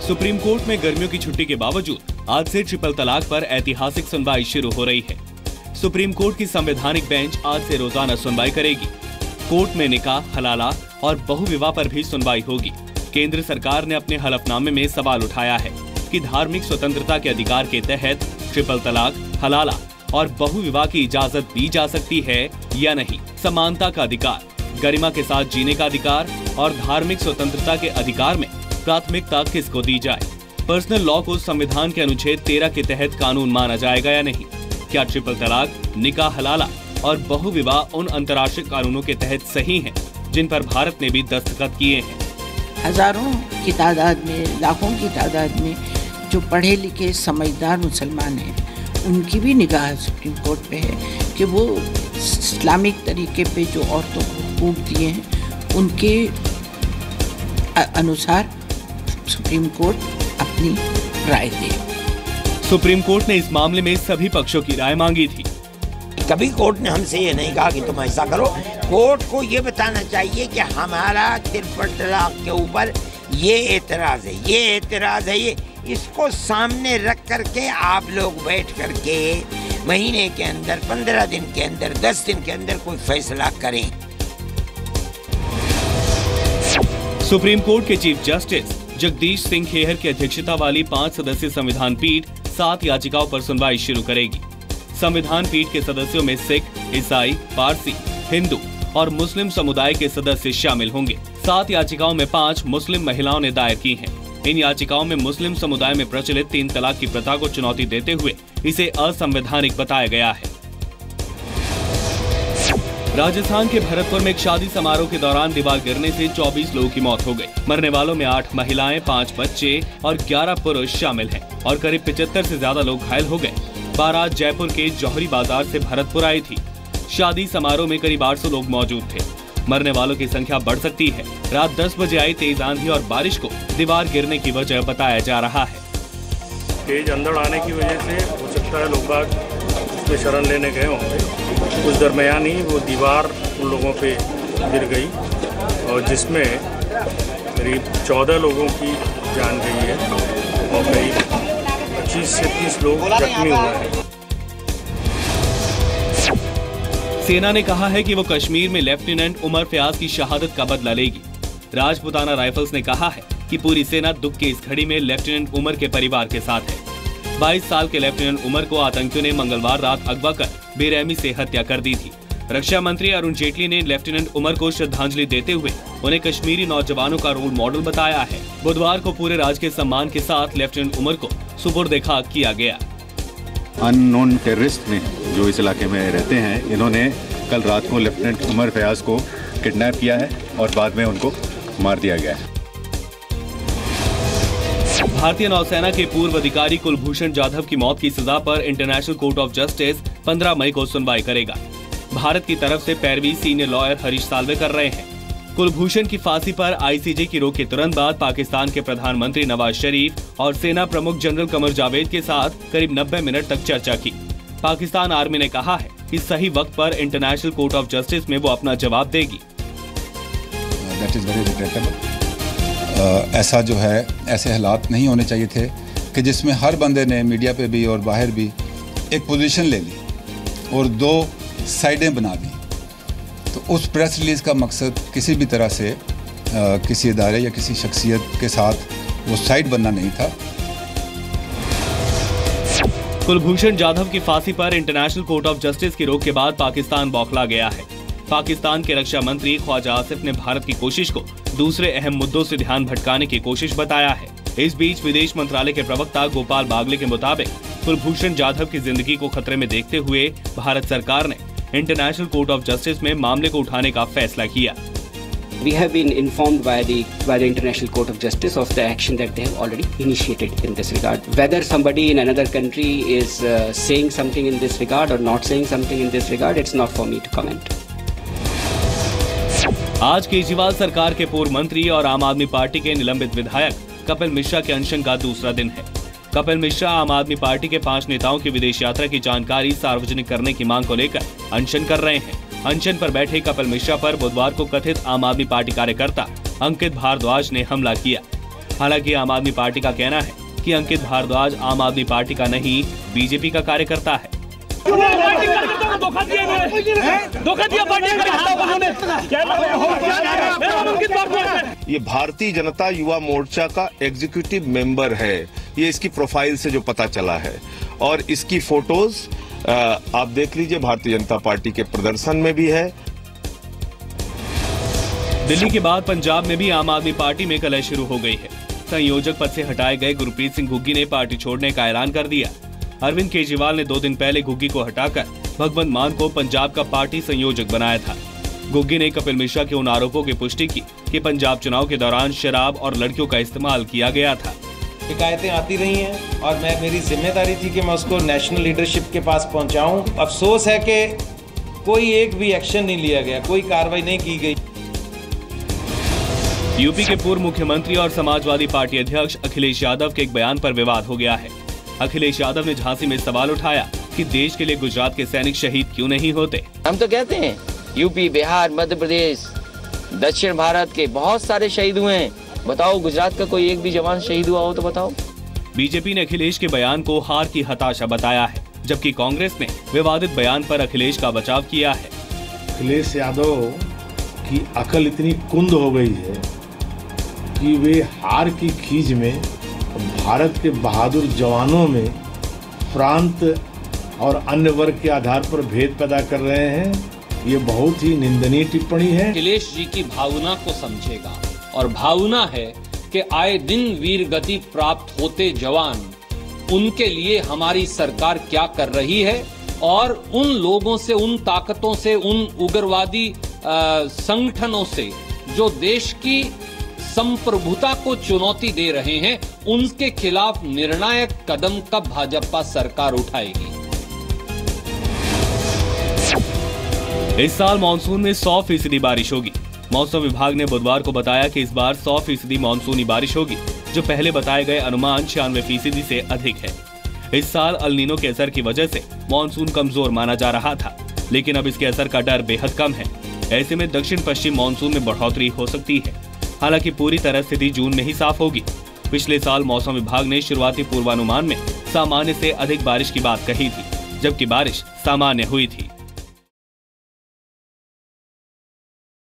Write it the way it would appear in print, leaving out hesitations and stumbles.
Supreme court में गर्मियों की छुट्टी के बावजूद आज से ट्रिपल तलाक पर ऐतिहासिक सुनवाई शुरू हो रही है। सुप्रीम कोर्ट की संवैधानिक बेंच आज से रोजाना सुनवाई करेगी। कोर्ट में निकाह, हलाला और बहुविवाह पर भी सुनवाई होगी। केंद्र सरकार ने अपने हलफनामे में सवाल उठाया है कि धार्मिक स्वतंत्रता के अधिकार के तहत ट्रिपल तलाक, हलाला और बहुविवाह की इजाजत दी जा सकती है या नहीं। समानता का अधिकार, गरिमा के साथ जीने का अधिकार और धार्मिक स्वतंत्रता के अधिकार में प्राथमिकता किसको दी जाए। पर्सनल लॉ को संविधान के अनुच्छेद 13 के तहत कानून माना जाएगा या नहीं। क्या ट्रिपल तलाक, निकाह, हलाला और बहुविवाह उन अंतर्राष्ट्रीय कानूनों के तहत सही हैं, जिन पर भारत ने भी दस्तखत किए हैं। हजारों की तादाद में, लाखों की तादाद में जो पढ़े लिखे समझदार मुसलमान हैं, उनकी भी निगाह सुप्रीम कोर्ट पे है कि वो इस्लामिक तरीके पे जो औरतों को हुकूक दिए हैं, उनके अनुसार सुप्रीम कोर्ट अपनी राय दे। सुप्रीम कोर्ट ने इस मामले में सभी पक्षों की राय मांगी थी। कभी कोर्ट ने हमसे ये नहीं कहा कि तुम ऐसा करो। कोर्ट को ये बताना चाहिए कि हमारा ट्रिपल तलाक के ऊपर ये एतराज है, ये एतराज है, ये इसको सामने रख करके आप लोग बैठ करके महीने के अंदर, 15 दिन के अंदर, 10 दिन के अंदर कोई फैसला करें। सुप्रीम कोर्ट के चीफ जस्टिस जगदीश सिंह खेहर की अध्यक्षता वाली 5 सदस्यीय संविधान पीठ 7 याचिकाओं पर सुनवाई शुरू करेगी। संविधान पीठ के सदस्यों में सिख, ईसाई, पारसी, हिंदू और मुस्लिम समुदाय के सदस्य शामिल होंगे। 7 याचिकाओं में 5 मुस्लिम महिलाओं ने दायर की हैं। इन याचिकाओं में मुस्लिम समुदाय में प्रचलित 3 तलाक की प्रथा को चुनौती देते हुए इसे असंवैधानिक बताया गया है। राजस्थान के भरतपुर में एक शादी समारोह के दौरान दीवार गिरने से 24 लोगों की मौत हो गई। मरने वालों में 8 महिलाएं, 5 बच्चे और 11 पुरुष शामिल हैं और करीब 75 से ज्यादा लोग घायल हो गए। बारात जयपुर के जौहरी बाजार से भरतपुर आई थी। शादी समारोह में करीब 800 लोग मौजूद थे। मरने वालों की संख्या बढ़ सकती है। रात 10 बजे आई तेज आंधी और बारिश को दीवार गिरने की वजह बताया जा रहा है। तेज अंधड़ आने की वजह से हो सकता है लोग उसमें शरण लेने गए होंगे। उस दरमियान ही वो दीवार उन लोगों पे गिर गई और जिसमें करीब 14 लोगों की जान गई है और करीब 25 से 30 लोग जख्मी हुए हैं। सेना ने कहा है कि वो कश्मीर में लेफ्टिनेंट उमर फयाज की शहादत का बदला लेगी। राजपुताना राइफल्स ने कहा है कि पूरी सेना दुख की इस घड़ी में लेफ्टिनेंट उमर के परिवार के साथ है। 22 साल के लेफ्टिनेंट उमर को आतंकियों ने मंगलवार रात अगवा कर बेरहमी से हत्या कर दी थी। रक्षा मंत्री अरुण जेटली ने लेफ्टिनेंट उमर को श्रद्धांजलि देते हुए उन्हें कश्मीरी नौजवानों का रोल मॉडल बताया है। बुधवार को पूरे राजकीय सम्मान के साथ लेफ्टिनेंट उमर को सुपुर्द खाक किया गया। अननोन टेररिस्ट ने जो इस इलाके में रहते हैं, इन्होंने कल रात को लेफ्टिनेंट उमर फयाज को किडनैप किया है और बाद में उनको मार दिया गया है। भारतीय नौसेना के पूर्व अधिकारी कुलभूषण जाधव की मौत की सजा पर इंटरनेशनल कोर्ट ऑफ जस्टिस 15 मई को सुनवाई करेगा। भारत की तरफ से पैरवी सीनियर लॉयर हरीश साल्वे कर रहे हैं। कुलभूषण की फांसी पर आईसीजे की रोक के तुरंत बाद पाकिस्तान के प्रधानमंत्री नवाज शरीफ और सेना प्रमुख जनरल कमर जावेद के साथ करीब 90 मिनट तक चर्चा की। पाकिस्तान आर्मी ने कहा है कि सही वक्त पर इंटरनेशनल कोर्ट ऑफ जस्टिस में वो अपना जवाब देगी। ऐसा जो है, ऐसे हालात नहीं होने चाहिए थे कि जिसमें हर बंदे ने मीडिया पे भी और बाहर भी एक पोजीशन ले ली और 2 साइडें बना दी। तो उस प्रेस रिलीज का मकसद किसी भी तरह से किसी इदारे या किसी शख्सियत के साथ वो साइड बनना नहीं था। कुलभूषण जाधव की फांसी पर इंटरनेशनल कोर्ट ऑफ जस्टिस की रोक के बाद पाकिस्तान बौखला गया है। पाकिस्तान के रक्षा मंत्री ख्वाजा आसिफ ने भारत की कोशिश को दूसरे अहम मुद्दों से ध्यान भटकाने की कोशिश बताया है। इस बीच विदेश मंत्रालय के प्रवक्ता गोपाल बागले के मुताबिक कुलभूषण जाधव की जिंदगी को खतरे में देखते हुए भारत सरकार ने इंटरनेशनल कोर्ट ऑफ जस्टिस में मामले को उठाने का फैसला किया। We have been informed by the International Court of Justice of the action that they have already initiated in this regard. Whether somebody in another country is saying something in this regard or not saying something in this regard, it's not for me to comment. आज केजरीवाल सरकार के पूर्व मंत्री और आम आदमी party के निलंबित विधायक कपिल मिश्रा के अनशन का दूसरा दिन है। कपिल मिश्रा आम आदमी पार्टी के 5 नेताओं की विदेश यात्रा की जानकारी सार्वजनिक करने की मांग को लेकर अनशन कर रहे हैं। अनशन पर बैठे कपिल मिश्रा पर बुधवार को कथित आम आदमी पार्टी कार्यकर्ता अंकित भारद्वाज ने हमला किया। हालांकि आम आदमी पार्टी का कहना है कि अंकित भारद्वाज आम आदमी पार्टी का नहीं, बीजेपी का कार्यकर्ता है। ये भारतीय जनता युवा मोर्चा का एग्जीक्यूटिव मेंबर है, ये इसकी प्रोफाइल से जो पता चला है। और इसकी फोटोज आप देख लीजिए, भारतीय जनता पार्टी के प्रदर्शन में भी है। दिल्ली के बाद पंजाब में भी आम आदमी पार्टी में कलह शुरू हो गई है। संयोजक पद से हटाए गए गुरप्रीत सिंह घुग्गी ने पार्टी छोड़ने का ऐलान कर दिया। अरविंद केजरीवाल ने 2 दिन पहले घुग्गी को हटाकर भगवंत मान को पंजाब का पार्टी संयोजक बनाया था। घुग्गी ने कपिल मिश्रा के उन आरोपों की पुष्टि की कि पंजाब चुनाव के दौरान शराब और लड़कियों का इस्तेमाल किया गया था। शिकायतें आती रही हैं और मेरी जिम्मेदारी थी कि मैं उसको नेशनल लीडरशिप के पास पहुंचाऊं। अफसोस है कि कोई एक भी एक्शन नहीं लिया गया, कोई कार्रवाई नहीं की गई। यूपी के पूर्व मुख्यमंत्री और समाजवादी पार्टी अध्यक्ष अखिलेश यादव के एक बयान पर विवाद हो गया है। अखिलेश यादव ने झांसी में सवाल उठाया कि देश के लिए गुजरात के सैनिक शहीद क्यों नहीं होते। हम तो कहते हैं यूपी, बिहार, मध्य प्रदेश, दक्षिण भारत के बहुत सारे शहीद हुए हैं। बताओ गुजरात का कोई एक भी जवान शहीद हुआ हो तो बताओ। बीजेपी ने अखिलेश के बयान को हार की हताशा बताया है, जबकि कांग्रेस ने विवादित बयान पर अखिलेश का बचाव किया है। अखिलेश यादव की अकल इतनी कुंद हो गई है कि वे हार की खींच में भारत के बहादुर जवानों में प्रांत और अन्य वर्ग के आधार पर भेद पैदा कर रहे हैं। ये बहुत ही निंदनीय टिप्पणी है। अखिलेश जी की भावना को समझेगा, और भावना है कि आए दिन वीर गति प्राप्त होते जवान, उनके लिए हमारी सरकार क्या कर रही है, और उन लोगों से, उन ताकतों से, उन उग्रवादी संगठनों से जो देश की संप्रभुता को चुनौती दे रहे हैं, उनके खिलाफ निर्णायक कदम कब भाजपा सरकार उठाएगी। इस साल मानसून में 100% बारिश होगी। मौसम विभाग ने बुधवार को बताया कि इस बार 100% मानसूनी बारिश होगी, जो पहले बताए गए अनुमान 96% से अधिक है। इस साल अल नीनो के असर की वजह से मानसून कमजोर माना जा रहा था, लेकिन अब इसके असर का डर बेहद कम है। ऐसे में दक्षिण पश्चिम मानसून में बढ़ोतरी हो सकती है। हालांकि पूरी तरह स्थिति जून में ही साफ होगी। पिछले साल मौसम विभाग ने शुरुआती पूर्वानुमान में सामान्य से अधिक बारिश की बात कही थी, जबकि बारिश सामान्य हुई थी।